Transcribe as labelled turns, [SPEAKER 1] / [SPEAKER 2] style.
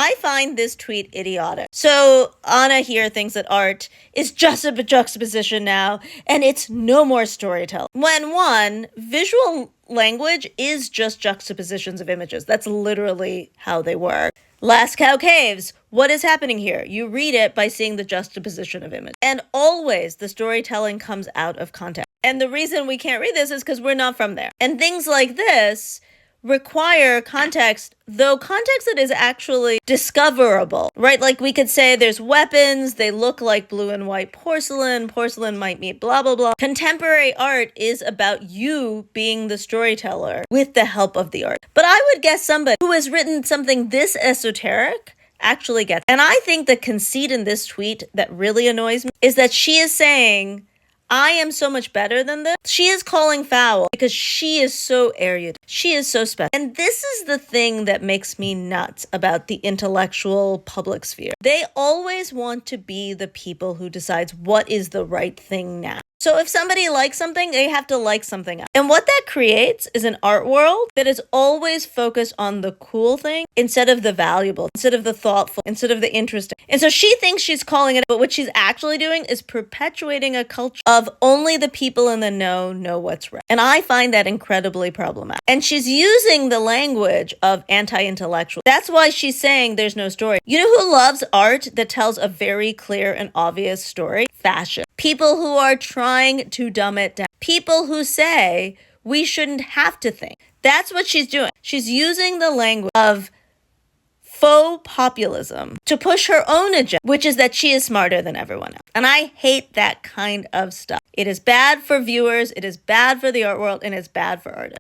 [SPEAKER 1] I find this tweet idiotic. So Anna here thinks that art is just a juxtaposition now, and it's no more storytelling. When one, visual language is just juxtapositions of images. That's literally how they work. Last Cow Caves. What is happening here? You read it by seeing the juxtaposition of image. And always the storytelling comes out of context. And the reason we can't read this is because we're not from there. And things like this require context, though context that is actually discoverable, right? Like we could say there's weapons, they look like blue and white porcelain might mean blah, blah, blah. Contemporary art is about you being the storyteller with the help of the art. But I would guess somebody who has written something this esoteric actually gets. And I think the conceit in this tweet that really annoys me is that she is saying, I am so much better than this. She is calling foul because she is so erudite. She is so special. And this is the thing that makes me nuts about the intellectual public sphere. They always want to be the people who decides what is the right thing now. So if somebody likes something, they have to like something else. And what that creates is an art world that is always focused on the cool thing instead of the valuable, instead of the thoughtful, instead of the interesting. And so she thinks she's calling it, but what she's actually doing is perpetuating a culture of only the people in the know what's right. And I find that incredibly problematic. And she's using the language of anti-intellectual. That's why she's saying there's no story. You know who loves art that tells a very clear and obvious story? Fashion. People who are trying to dumb it down. People who say we shouldn't have to think. That's what she's doing. She's using the language of faux populism to push her own agenda, which is that she is smarter than everyone else. And I hate that kind of stuff. It is bad for viewers, it is bad for the art world, and it's bad for artists.